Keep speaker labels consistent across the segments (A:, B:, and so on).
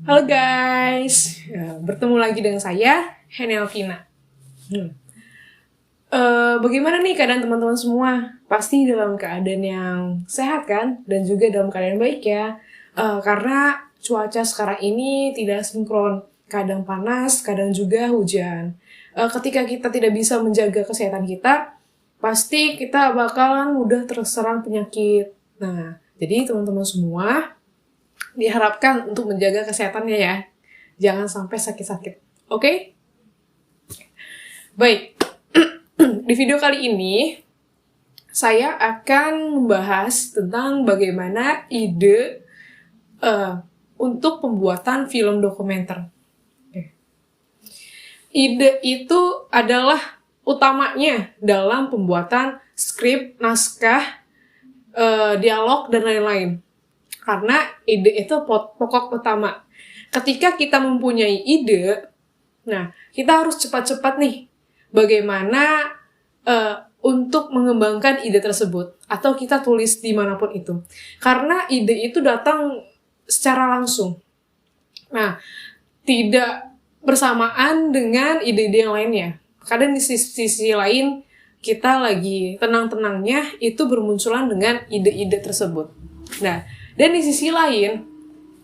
A: Halo guys, bertemu lagi dengan saya, Heni Alvina. Bagaimana nih keadaan teman-teman semua? Pasti dalam keadaan yang sehat kan? Dan juga dalam keadaan baik ya. Karena cuaca sekarang ini tidak sinkron. Kadang panas, kadang juga hujan. Ketika kita tidak bisa menjaga kesehatan kita, pasti kita bakalan mudah terserang penyakit. Nah, jadi teman-teman semua diharapkan untuk menjaga kesehatannya ya. Jangan sampai sakit-sakit. Oke? Baik. Di video kali ini, saya akan membahas tentang bagaimana ide untuk pembuatan film dokumenter. Ide itu adalah utamanya dalam pembuatan skrip, naskah, dialog, dan lain-lain. Karena ide itu pokok utama. Ketika kita mempunyai ide, nah kita harus cepat-cepat nih bagaimana untuk mengembangkan ide tersebut. Atau kita tulis dimanapun itu. Karena ide itu datang secara langsung. Nah, tidak bersamaan dengan ide-ide yang lainnya. Kadang di sisi lain, kita lagi tenang-tenangnya itu bermunculan dengan ide-ide tersebut. Nah, dan di sisi lain,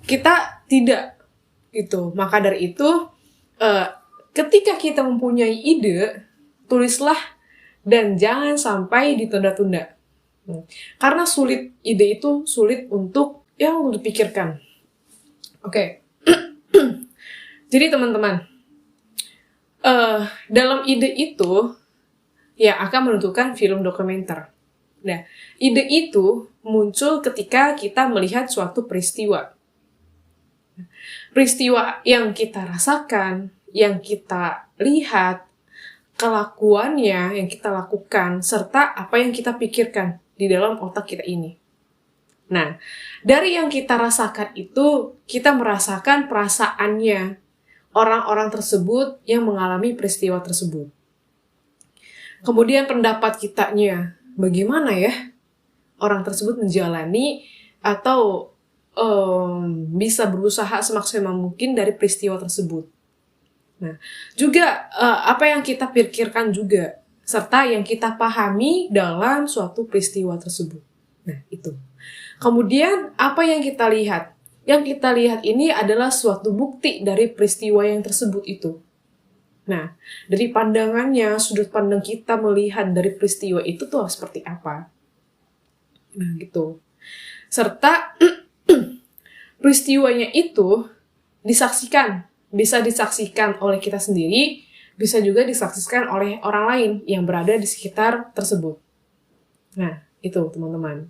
A: kita tidak gitu. Maka dari itu, ketika kita mempunyai ide, tulislah dan jangan sampai ditunda-tunda. Karena ide itu sulit untuk dipikirkan. Oke. Jadi teman-teman, dalam ide itu ya akan menentukan film dokumenter. Nah, ide itu muncul ketika kita melihat suatu peristiwa. Peristiwa yang kita rasakan, yang kita lihat, kelakuannya yang kita lakukan, serta apa yang kita pikirkan di dalam otak kita ini. Nah, dari yang kita rasakan itu, kita merasakan perasaannya orang-orang tersebut yang mengalami peristiwa tersebut. Kemudian pendapat kitanya, bagaimana ya orang tersebut menjalani atau bisa berusaha semaksimal mungkin dari peristiwa tersebut. Nah, juga apa yang kita pikirkan juga, serta yang kita pahami dalam suatu peristiwa tersebut. Nah, itu. Kemudian, apa yang kita lihat? Yang kita lihat ini adalah suatu bukti dari peristiwa yang tersebut itu. Nah, dari pandangannya, sudut pandang kita melihat dari peristiwa itu tuh seperti apa. Nah, gitu. Serta peristiwanya itu disaksikan. Bisa disaksikan oleh kita sendiri, bisa juga disaksikan oleh orang lain yang berada di sekitar tersebut. Nah, itu teman-teman.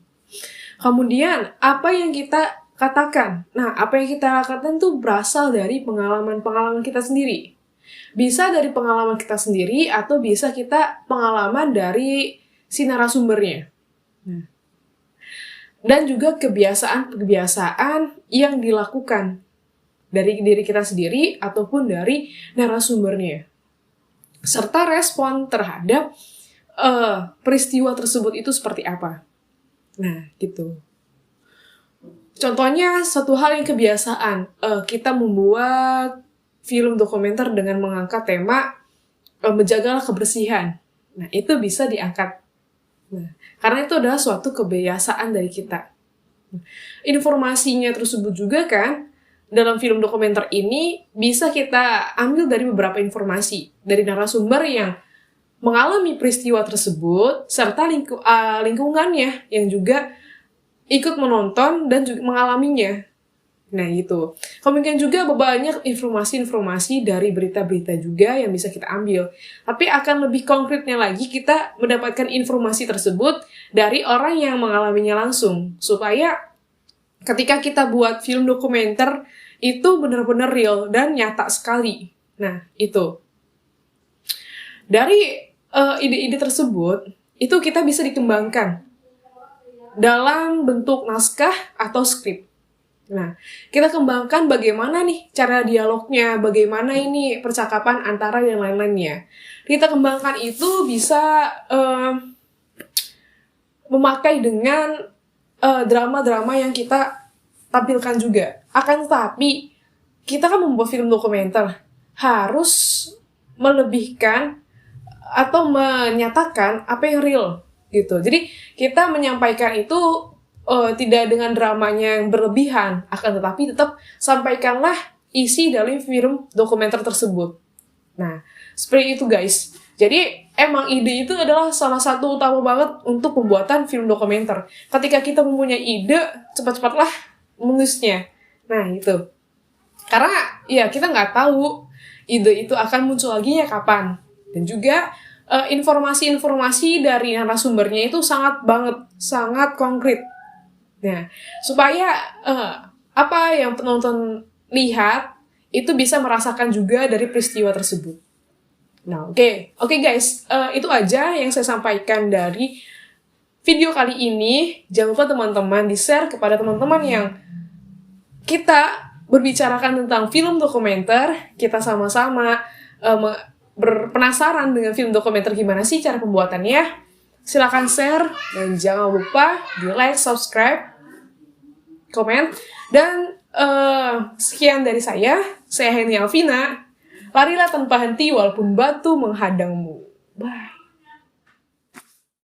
A: Kemudian, apa yang kita katakan? Nah, apa yang kita katakan itu berasal dari pengalaman-pengalaman kita sendiri. Bisa dari pengalaman kita sendiri atau bisa kita pengalaman dari si narasumbernya. Nah. Dan juga kebiasaan-kebiasaan yang dilakukan dari diri kita sendiri ataupun dari narasumbernya. Serta respon terhadap peristiwa tersebut itu seperti apa. Nah, gitu. Contohnya, satu hal yang kebiasaan, kita membuat film dokumenter dengan mengangkat tema menjagalah kebersihan. Nah, itu bisa diangkat. Nah, karena itu adalah suatu kebiasaan dari kita. Informasinya tersebut juga kan, dalam film dokumenter ini bisa kita ambil dari beberapa informasi dari narasumber yang mengalami peristiwa tersebut, serta lingkungannya yang juga ikut menonton dan juga mengalaminya. Nah, gitu. Kemudian juga banyak informasi-informasi dari berita-berita juga yang bisa kita ambil. Tapi akan lebih konkretnya lagi, kita mendapatkan informasi tersebut dari orang yang mengalaminya langsung. Supaya ketika kita buat film dokumenter, itu benar-benar real dan nyata sekali. Nah, itu. Dari ide-ide tersebut, itu kita bisa dikembangkan dalam bentuk naskah atau skrip. Nah, kita kembangkan bagaimana nih cara dialognya, bagaimana ini percakapan antara yang lain-lainnya. Kita kembangkan itu bisa memakai dengan drama-drama yang kita tampilkan juga. Akan tetapi, kita kan membuat film dokumenter harus melebihkan atau menyatakan apa yang real gitu. Jadi kita menyampaikan itu tidak dengan dramanya yang berlebihan, akan tetapi tetap sampaikanlah isi dari film dokumenter tersebut. Nah, seperti itu guys. Jadi emang ide itu adalah salah satu utama banget untuk pembuatan film dokumenter. Ketika kita mempunyai ide, cepat-cepatlah menulisnya. Nah, itu. Karena ya kita nggak tahu ide itu akan muncul lagi ya kapan. Dan juga informasi-informasi dari narasumbernya itu sangat konkret. Nah, supaya apa yang penonton lihat itu bisa merasakan juga dari peristiwa tersebut. Nah, oke guys, itu aja yang saya sampaikan dari video kali ini. Jangan lupa teman-teman di-share kepada teman-teman yang kita berbicarakan tentang film dokumenter. Kita sama-sama berpenasaran dengan film dokumenter gimana sih cara pembuatannya. Silakan share dan jangan lupa di-like, subscribe, komen. Dan sekian dari saya Heni Alvina. Larilah tanpa henti walaupun batu menghadangmu. Bye.